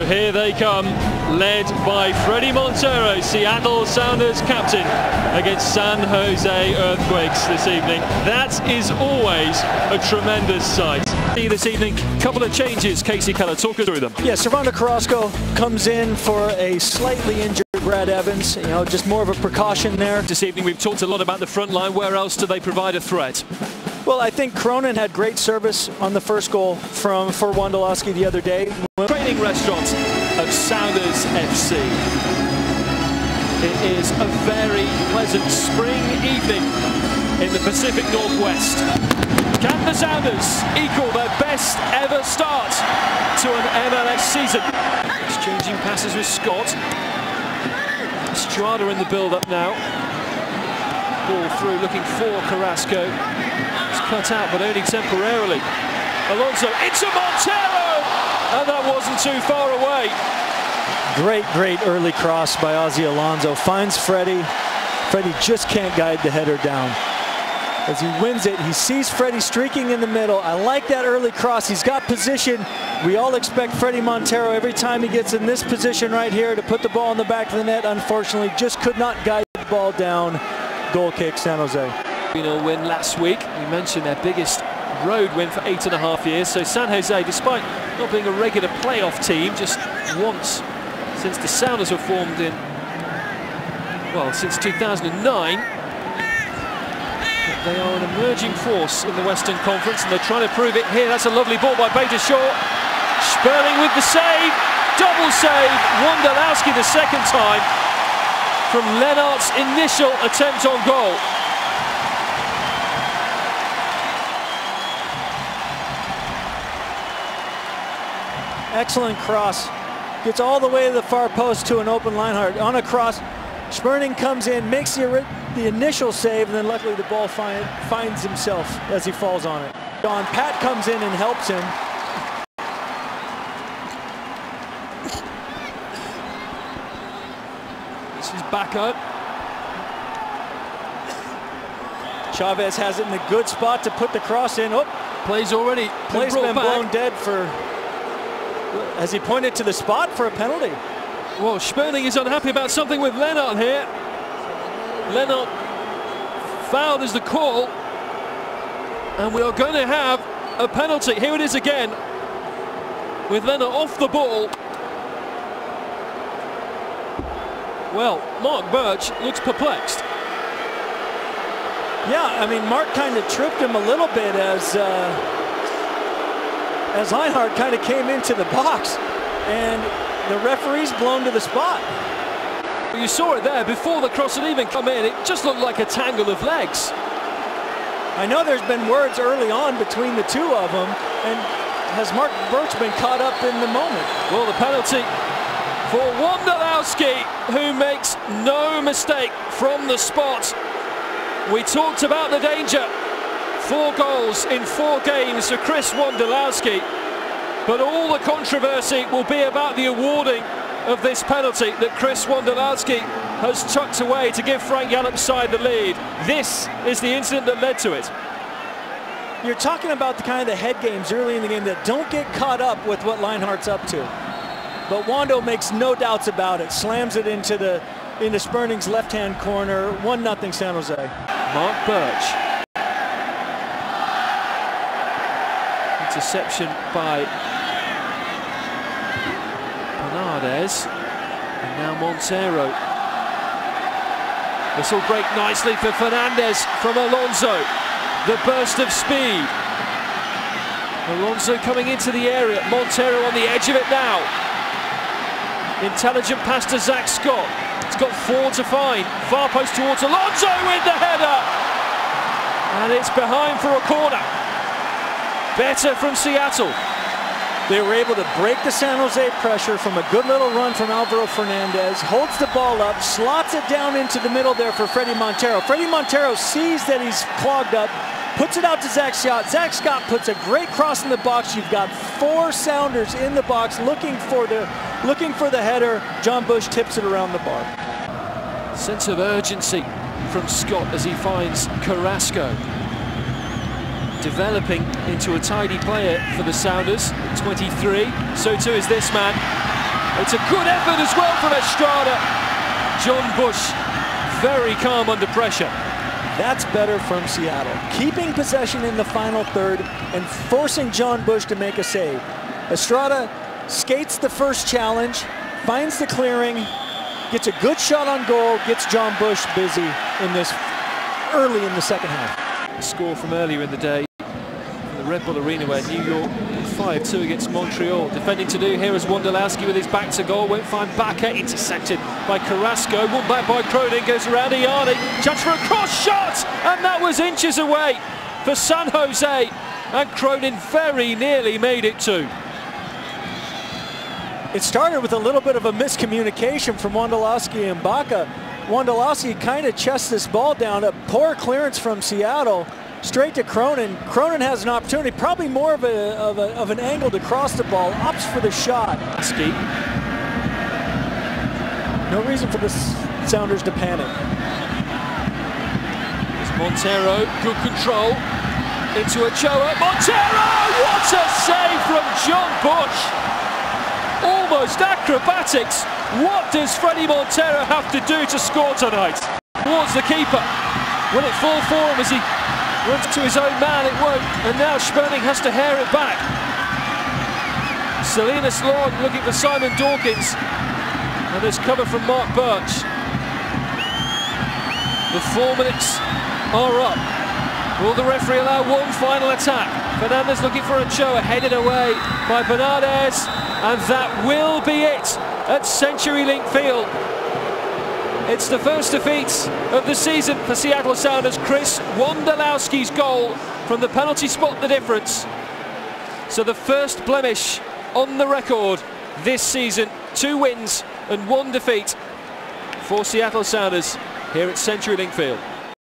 Here they come, led by Fredy Montero, Seattle Sounders captain, against San Jose Earthquakes this evening. That is always a tremendous sight. This evening, couple of changes. Casey Keller, talk us through them. Yeah, Servando Carrasco comes in for a slightly injured Brad Evans. You know, just more of a precaution there. This evening, we've talked a lot about the front line. Where else do they provide a threat? Well, I think Cronin had great service on the first goal for Wondolowski the other day. Training restaurant of Sounders FC. It is a very pleasant spring evening in the Pacific Northwest. Can the Sounders equal their best ever start to an MLS season? Exchanging passes with Scott. Estrada in the build-up now. Ball through, looking for Carrasco. It's cut out, but only temporarily. Alonso into Montero, and that wasn't too far away. Great early cross by Ozzy Alonso. Finds Fredy. Fredy just can't guide the header down. As he wins it, he sees Fredy streaking in the middle. I like that early cross. He's got position. We all expect Fredy Montero every time he gets in this position right here to put the ball in the back of the net. Unfortunately, just could not guide the ball down. Goal kick, San Jose. Win last week. We mentioned their biggest road win for 8.5 years. So San Jose, despite not being a regular playoff team, just once since the Sounders were formed in, well, since 2009. They are an emerging force in the Western Conference, and they're trying to prove it here. That's a lovely ball by Beta Shaw. Sperling with the save. Double save. Wondolowski the second time from Lennart's initial attempt on goal. Excellent cross. Gets all the way to the far post to an open Leinart. On a cross, Sperling comes in, makes the initial save, and then luckily the ball finds himself as he falls on it. Don Pat comes in and helps him. This is Bacco. Chavez has it in a good spot to put the cross in. Oh, Play's already been blown dead for... Has he pointed to the spot for a penalty? Well, Sperling is unhappy about something with Lennart here. Lennart fouled is the call, and we are going to have a penalty. Here it is again, with Lennart off the ball. Well, Mark Birch looks perplexed. Yeah, I mean, Mark kind of tripped him a little bit as Leinart kind of came into the box, and the referee's blown to the spot. You saw it there before the cross had even come in. It just looked like a tangle of legs. I know there's been words early on between the two of them, and has Mark Birch been caught up in the moment? Well, the penalty for Wondolowski, who makes no mistake from the spot. We talked about the danger. 4 goals in 4 games for Chris Wondolowski. But all the controversy will be about the awarding of this penalty that Chris Wondolowski has tucked away to give Frank Yallop's side the lead. This is the incident that led to it. You're talking about the kind of the head games early in the game that don't get caught up with what Leinart's up to. But Wondo makes no doubts about it. Slams it into Spurning's left-hand corner. 1-0 San Jose. Mark Birch. Interception by Bernardes, and now Montero. This will break nicely for Fernandez from Alonso. The burst of speed. Alonso coming into the area. Montero on the edge of it now. Intelligent pass to Zach Scott. It's got 4 to find. Far post towards Alonso with the header. And it's behind for a corner. Better from Seattle. They were able to break the San Jose pressure from a good little run from Alvaro Fernandez, holds the ball up, slots it down into the middle there for Fredy Montero. Fredy Montero sees that he's clogged up, puts it out to Zach Scott. Zach Scott puts a great cross in the box. You've got 4 Sounders in the box looking for the header. John Bush tips it around the bar. Sense of urgency from Scott as he finds Carrasco. Developing into a tidy player for the Sounders, 23. So too is this man. It's a good effort as well from Estrada. John Bush, very calm under pressure. That's better from Seattle. Keeping possession in the final third and forcing John Bush to make a save. Estrada skates the first challenge, finds the clearing, gets a good shot on goal, gets John Bush busy in this early in the second half. A score from earlier in the day from the Red Bull Arena where New York 5-2 against Montreal. Defending to do here is Wondolowski with his back to goal. Won't find Baca, intercepted by Carrasco. Won back by Cronin, goes around Iani. Chance for a cross shot, and that was inches away for San Jose. And Cronin very nearly made it too. It started with a little bit of a miscommunication from Wondolowski and Baca. Wondolowski kind of chests this ball down. A poor clearance from Seattle. Straight to Cronin. Cronin has an opportunity, probably more of an angle to cross the ball. Opts for the shot. Ski. No reason for the Sounders to panic. It's Montero, good control. Into Ochoa. Montero! What a save from John Bush! Almost acrobatics. What does Fredy Montero have to do to score tonight? Towards the keeper. Will it fall for him as he runs to his own man? It won't. And now Sperling has to hair it back. Salinas Long looking for Simon Dawkins. And there's cover from Mark Birch. The 4 minutes are up. Will the referee allow one final attack? Fernandez looking for Ochoa, headed away by Bernardes. And that will be it at CenturyLink Field. It's the first defeat of the season for Seattle Sounders. Chris Wondolowski's goal from the penalty spot the difference. So the first blemish on the record this season. 2 wins and 1 defeat for Seattle Sounders here at CenturyLink Field.